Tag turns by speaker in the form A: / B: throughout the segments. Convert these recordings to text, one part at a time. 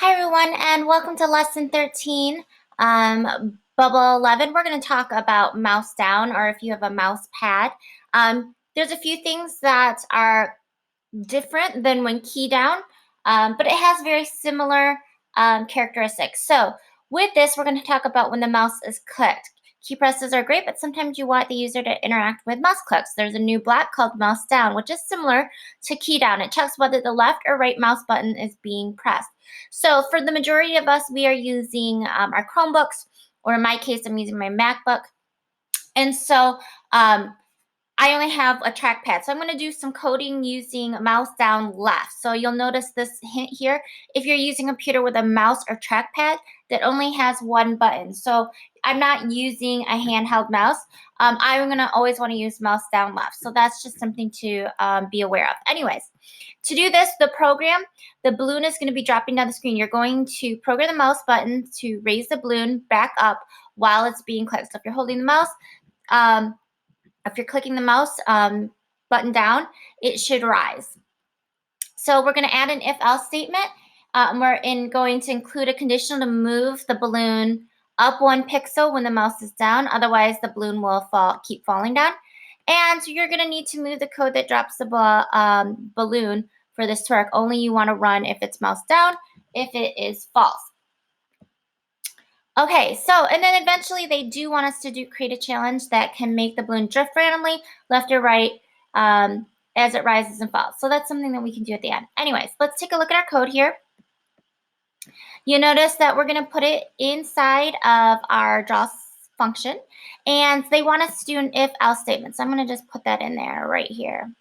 A: Hi everyone, and welcome to lesson 13, bubble 11. We're going to talk about mouse down, or if you have a mouse pad. There's a few things that are different than when key down, but it has very similar characteristics. So with this, we're going to talk about when the mouse is clicked. Key presses are great, but sometimes you want the user to interact with mouse clicks. There's a new block called mouse down, which is similar to key down. It checks whether the left or right mouse button is being pressed. So for the majority of us, we are using our Chromebooks, or in my case, I'm using my MacBook. And so I only have a trackpad. So I'm going to do some coding using mouse down left. So you'll notice this hint here. If you're using a computer with a mouse or trackpad that only has one button. So I'm not using a handheld mouse. I'm going to always want to use mouse down left. So that's just something to be aware of. Anyways, to do this, the balloon is going to be dropping down the screen. You're going to program the mouse button to raise the balloon back up while it's being clicked. So if you're holding the mouse, if you're clicking the mouse button down, it should rise. So we're going to add an if-else statement. We're going to include a condition to move the balloon up 1 pixel when the mouse is down. Otherwise, the balloon will keep falling down. And so you're going to need to move the code that drops the balloon for this to work. Only you want to run if it's mouse down, if it is false. Okay, so, and then eventually they do want us to create a challenge that can make the balloon drift randomly, left or right, as it rises and falls. So that's something that we can do at the end. Anyways, let's take a look at our code here. You notice that we're going to put it inside of our draw function, and they want us to do an if-else statement. So I'm going to just put that in there right here.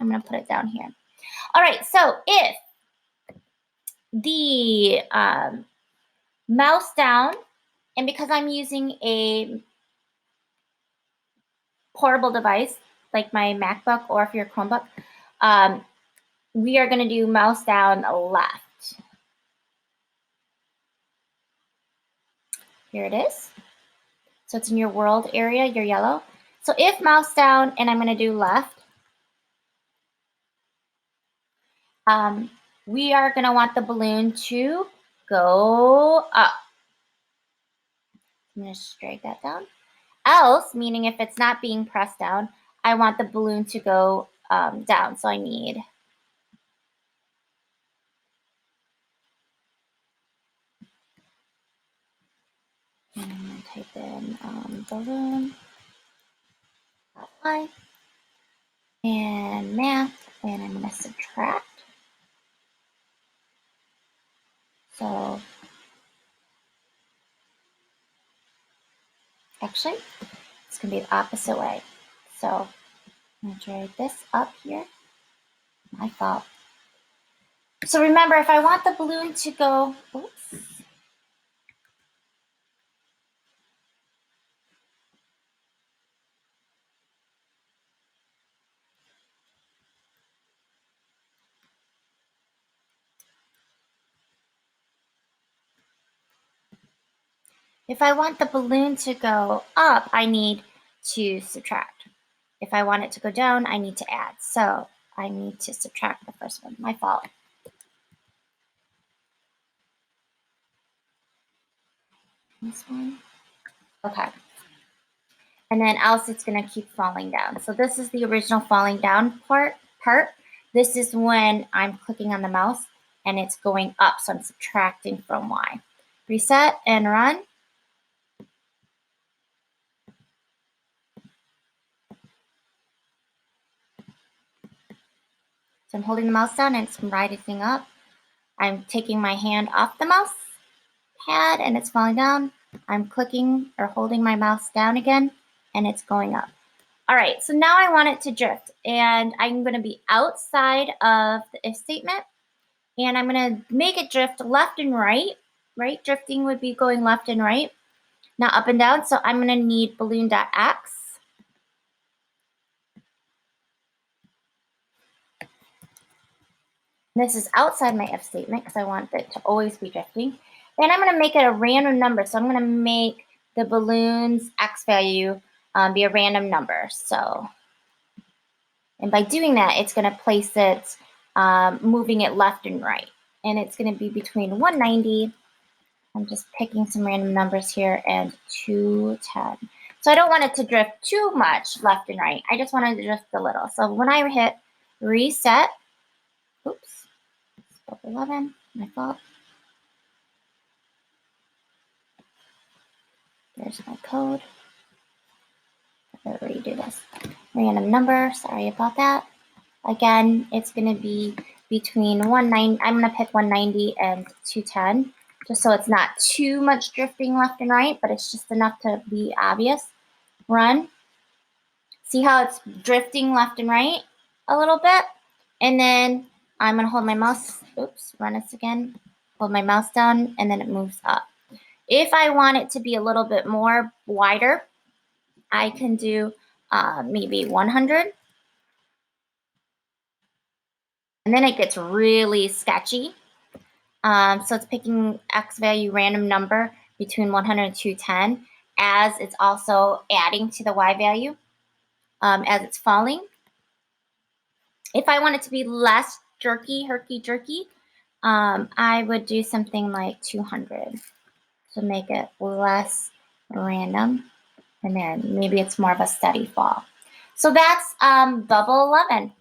A: I'm going to put it down here. All right, so if the mouse down, and because I'm using a portable device like my MacBook, or if you're a Chromebook, we are going to do mouse down left. Here it is. So it's in your world area, your yellow. So if mouse down, and I'm going to do left, we are going to want the balloon to go up. I'm going to drag that down. Else, meaning if it's not being pressed down, I want the balloon to go down. So I need I'm going to type in balloon y and math, and I'm going to subtract. So actually, it's going to be the opposite way. So I'm going to drag this up here. My fault. So remember, if I want the balloon to go, oops. If I want the balloon to go up, I need to subtract. If I want it to go down, I need to add. So I need to subtract the first one. My fault. This one. Okay. And then else it's going to keep falling down. So this is the original falling down part. This is when I'm clicking on the mouse and it's going up. So I'm subtracting from Y. Reset and run. So I'm holding the mouse down and it's rising up. I'm taking my hand off the mouse pad and it's falling down. I'm clicking or holding my mouse down again and it's going up. All right, so now I want it to drift, and I'm going to be outside of the if statement, and I'm going to make it drift left and right. Right, drifting would be going left and right, not up and down. So I'm going to need balloon.x. This is outside my if statement because I want it to always be drifting. Then I'm going to make it a random number. So I'm going to make the balloon's x value be a random number. So, and by doing that, it's going to place it, moving it left and right. and it's going to be between 190, I'm just picking some random numbers here, and 210. So I don't want it to drift too much left and right. I just want it to drift a little. So when I hit reset, oops, 11, my fault. There's my code. I'm going to redo this. Random number, sorry about that. Again, it's going to be between 190, I'm going to pick 190 and 210, just so it's not too much drifting left and right, but it's just enough to be obvious. Run. See how it's drifting left and right a little bit? And then I'm going to hold my mouse, oops, run this again, hold my mouse down, and then it moves up. If I want it to be a little bit more wider, I can do maybe 100. And then it gets really sketchy. So it's picking X value random number between 100 and 210 as it's also adding to the Y value as it's falling. If I want it to be less jerky, herky-jerky, I would do something like 200 to make it less random. And then maybe it's more of a steady fall. So that's bubble 11.